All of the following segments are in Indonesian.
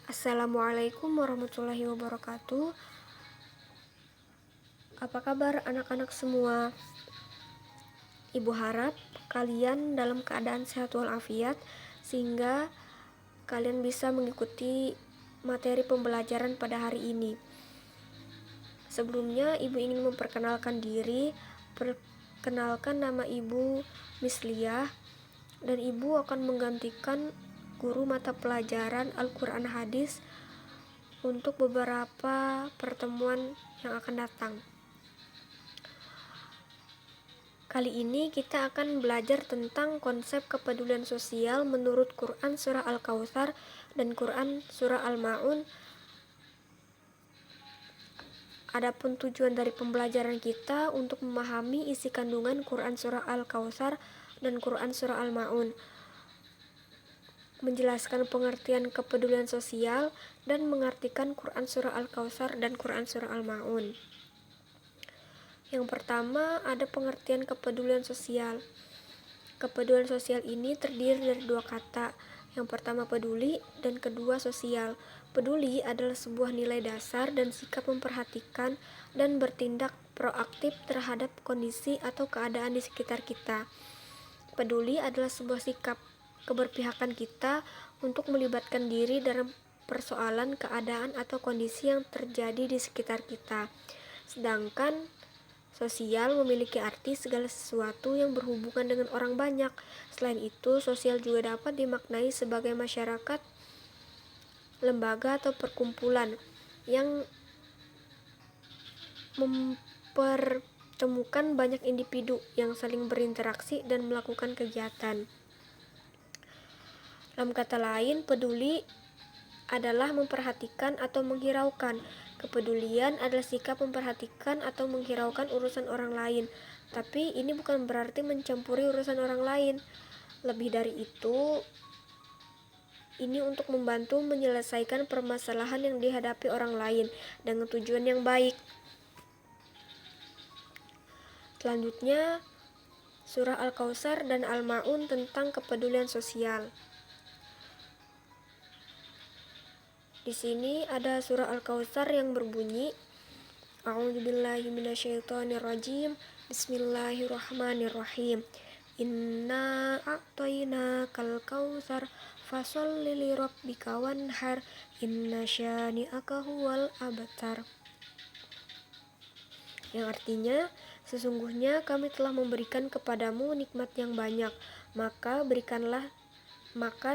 Assalamualaikum warahmatullahi wabarakatuh. Apa kabar anak-anak semua? Ibu harap kalian dalam keadaan sehat walafiat sehingga kalian bisa mengikuti materi pembelajaran pada hari ini. Sebelumnya ibu ingin memperkenalkan diri. Perkenalkan, nama ibu Misliah dan ibu akan menggantikan guru mata pelajaran Al-Quran Hadis untuk beberapa pertemuan yang akan datang. Kali ini kita akan belajar tentang konsep kepedulian sosial menurut Quran Surah Al-Kautsar dan Quran Surah Al-Ma'un. Adapun tujuan dari pembelajaran kita untuk memahami isi kandungan Quran Surah Al-Kautsar dan Quran Surah Al-Ma'un, menjelaskan pengertian kepedulian sosial dan mengartikan Quran Surah Al-Kautsar dan Quran Surah Al-Ma'un. Yang pertama, ada pengertian kepedulian sosial. Kepedulian sosial ini terdiri dari dua kata. Yang pertama peduli dan kedua sosial. Peduli adalah sebuah nilai dasar dan sikap memperhatikan dan bertindak proaktif terhadap kondisi atau keadaan di sekitar kita. Peduli adalah sebuah sikap keberpihakan kita untuk melibatkan diri dalam persoalan, keadaan, atau kondisi yang terjadi di sekitar kita. Sedangkan sosial memiliki arti segala sesuatu yang berhubungan dengan orang banyak. Selain itu, sosial juga dapat dimaknai sebagai masyarakat, lembaga atau perkumpulan yang mempertemukan banyak individu yang saling berinteraksi dan melakukan kegiatan. Dalam kata lain, peduli adalah memperhatikan atau menghiraukan. Kepedulian adalah sikap memperhatikan atau menghiraukan urusan orang lain. Tapi ini bukan berarti mencampuri urusan orang lain. Lebih dari itu, ini untuk membantu menyelesaikan permasalahan yang dihadapi orang lain dengan tujuan yang baik. Selanjutnya, Surah Al-Kautsar dan Al-Ma'un tentang kepedulian sosial. Di sini ada surah Al-Kautsar yang berbunyi, A'udzubillahi minasyaitonirrajim. Bismillahirrahmanirrahim. Inna a'tainakal kautsar fasholli lirabbika wanhar inna syani'aka huwal abtar. Yang artinya, sesungguhnya kami telah memberikan kepadamu nikmat yang banyak, maka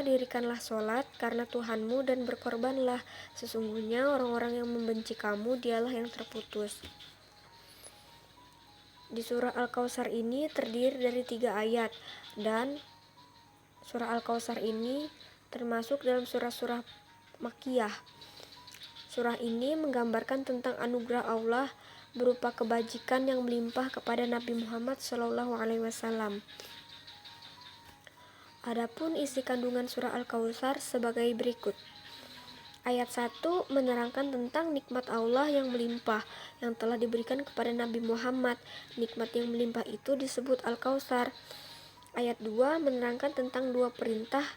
dirikanlah sholat karena Tuhanmu dan berkorbanlah. Sesungguhnya orang-orang yang membenci kamu dialah yang terputus. Di surah Al-Kautsar ini terdiri dari 3 ayat, dan surah Al-Kautsar ini termasuk dalam surah-surah Makkiyah. Surah ini menggambarkan tentang anugerah Allah berupa kebajikan yang melimpah kepada Nabi Muhammad SAW. Adapun isi kandungan surah Al-Kautsar sebagai berikut. Ayat 1 menerangkan tentang nikmat Allah yang melimpah yang telah diberikan kepada Nabi Muhammad. Nikmat yang melimpah itu disebut Al-Kautsar. Ayat 2 menerangkan tentang 2 perintah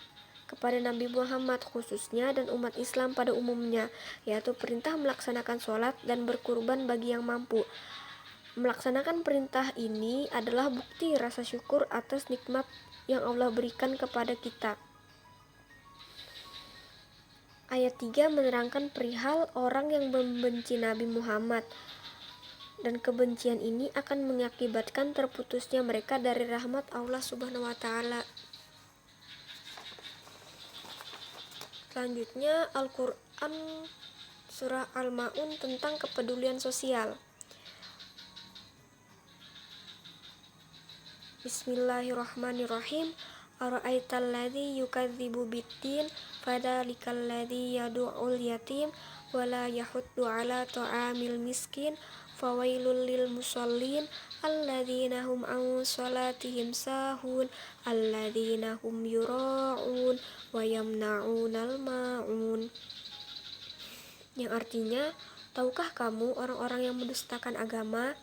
kepada Nabi Muhammad khususnya dan umat Islam pada umumnya, yaitu perintah melaksanakan sholat dan berkurban bagi yang mampu. Melaksanakan perintah ini adalah bukti rasa syukur atas nikmat yang Allah berikan kepada kita. Ayat 3 menerangkan perihal orang yang membenci Nabi Muhammad, dan kebencian ini akan mengakibatkan terputusnya mereka dari rahmat Allah Subhanahu wa Ta'ala. Selanjutnya, Al-Quran Surah Al-Ma'un tentang kepedulian sosial. Bismillahirrahmanirrahim. Ara'aital ladzi yukadzibu biddin fadzalikal ladzi yad'ul yatim wa la yahuddu 'ala ta'amil miskin fawailul lil musallin alladzina hum 'an shalatihim sahun alladzina hum yura'un wa yamna'unal ma'un. Yang artinya, tahukah kamu orang-orang yang mendustakan agama?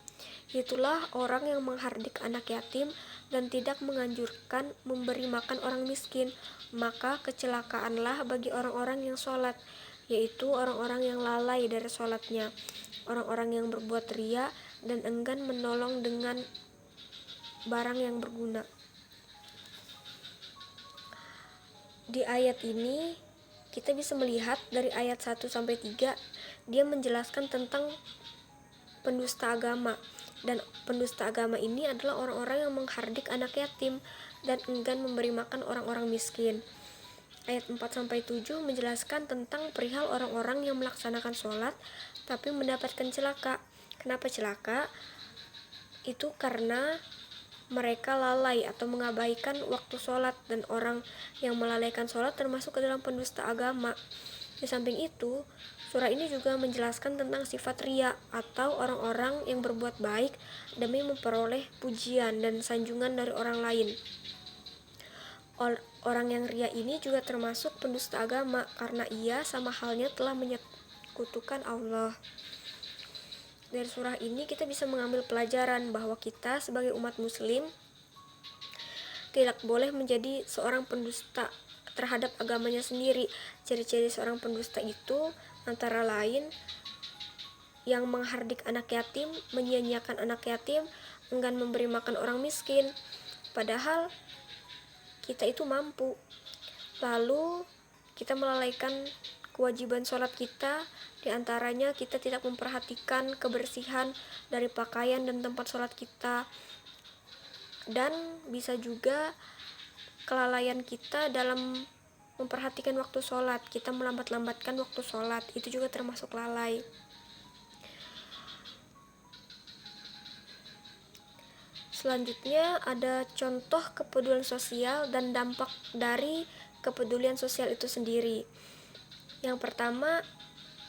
Itulah orang yang menghardik anak yatim dan tidak menganjurkan memberi makan orang miskin. Maka kecelakaanlah bagi orang-orang yang sholat yaitu orang-orang yang lalai dari sholatnya, orang-orang yang berbuat ria dan enggan menolong dengan barang yang berguna. Di ayat ini kita bisa melihat dari ayat 1 sampai 3 dia menjelaskan tentang pendusta agama, dan pendusta agama ini adalah orang-orang yang menghardik anak yatim dan enggan memberi makan orang-orang miskin. Ayat 4-7 menjelaskan tentang perihal orang-orang yang melaksanakan sholat tapi mendapatkan celaka. Kenapa celaka? Itu karena mereka lalai atau mengabaikan waktu sholat, dan orang yang melalaikan sholat termasuk ke dalam pendusta agama. Di samping itu, surah ini juga menjelaskan tentang sifat ria atau orang-orang yang berbuat baik demi memperoleh pujian dan sanjungan dari orang lain. Orang yang ria ini juga termasuk pendusta agama karena ia sama halnya telah menyekutukan Allah. Dari surah ini kita bisa mengambil pelajaran bahwa kita sebagai umat muslim tidak boleh menjadi seorang pendusta terhadap agamanya sendiri. Ciri-ciri seorang pendusta itu antara lain yang menghardik anak yatim, menyia-nyiakan anak yatim, enggan memberi makan orang miskin, padahal kita itu mampu. Lalu kita melalaikan kewajiban sholat kita, diantaranya kita tidak memperhatikan kebersihan dari pakaian dan tempat sholat kita, dan bisa juga kelalaian kita dalam memperhatikan waktu sholat. Kita melambat-lambatkan waktu sholat, itu juga termasuk lalai. Selanjutnya ada contoh kepedulian sosial dan dampak dari kepedulian sosial itu sendiri. Yang pertama,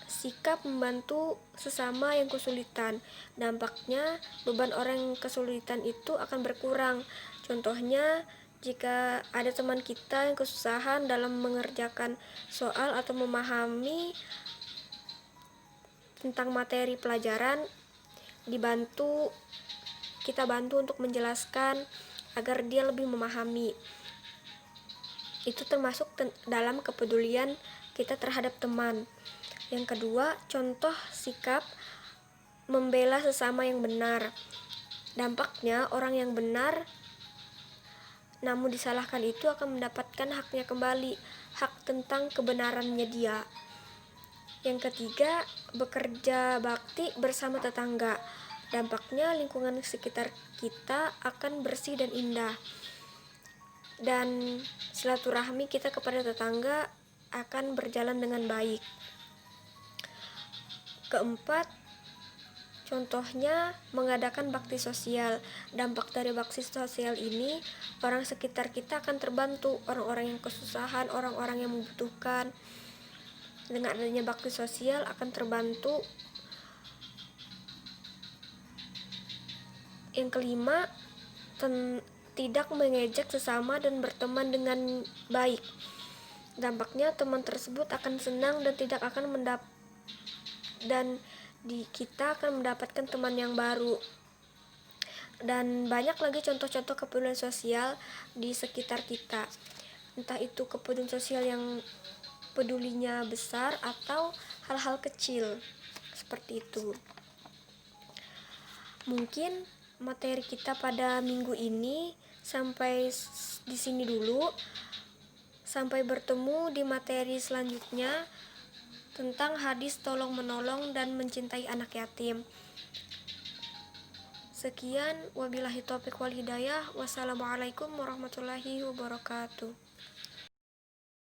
sikap membantu sesama yang kesulitan. Dampaknya, beban orang yang kesulitan itu akan berkurang. Contohnya, jika ada teman kita yang kesusahan dalam mengerjakan soal atau memahami tentang materi pelajaran, kita bantu untuk menjelaskan agar dia lebih memahami. Itu termasuk dalam kepedulian kita terhadap teman. Yang kedua, contoh sikap membela sesama yang benar. Dampaknya, orang yang benar namun disalahkan itu akan mendapatkan haknya kembali, hak tentang kebenarannya dia. Yang ketiga, bekerja bakti bersama tetangga. Dampaknya lingkungan sekitar kita akan bersih dan indah, dan silaturahmi kita kepada tetangga akan berjalan dengan baik. Keempat, contohnya mengadakan bakti sosial. Dampak dari bakti sosial ini, orang sekitar kita akan terbantu, orang-orang yang kesusahan, orang-orang yang membutuhkan. Dengan adanya bakti sosial akan terbantu. Yang kelima, tidak mengejek sesama dan berteman dengan baik. Dampaknya teman tersebut akan senang dan kita akan mendapatkan teman yang baru. Dan banyak lagi contoh-contoh kepedulian sosial di sekitar kita. Entah itu kepedulian sosial yang pedulinya besar atau hal-hal kecil seperti itu. Mungkin materi kita pada minggu ini sampai di sini dulu. Sampai bertemu di materi selanjutnya tentang hadis tolong menolong dan mencintai anak yatim. Sekian, wabillahi taufiq wal hidayah. Wassalamualaikum warahmatullahi wabarakatuh.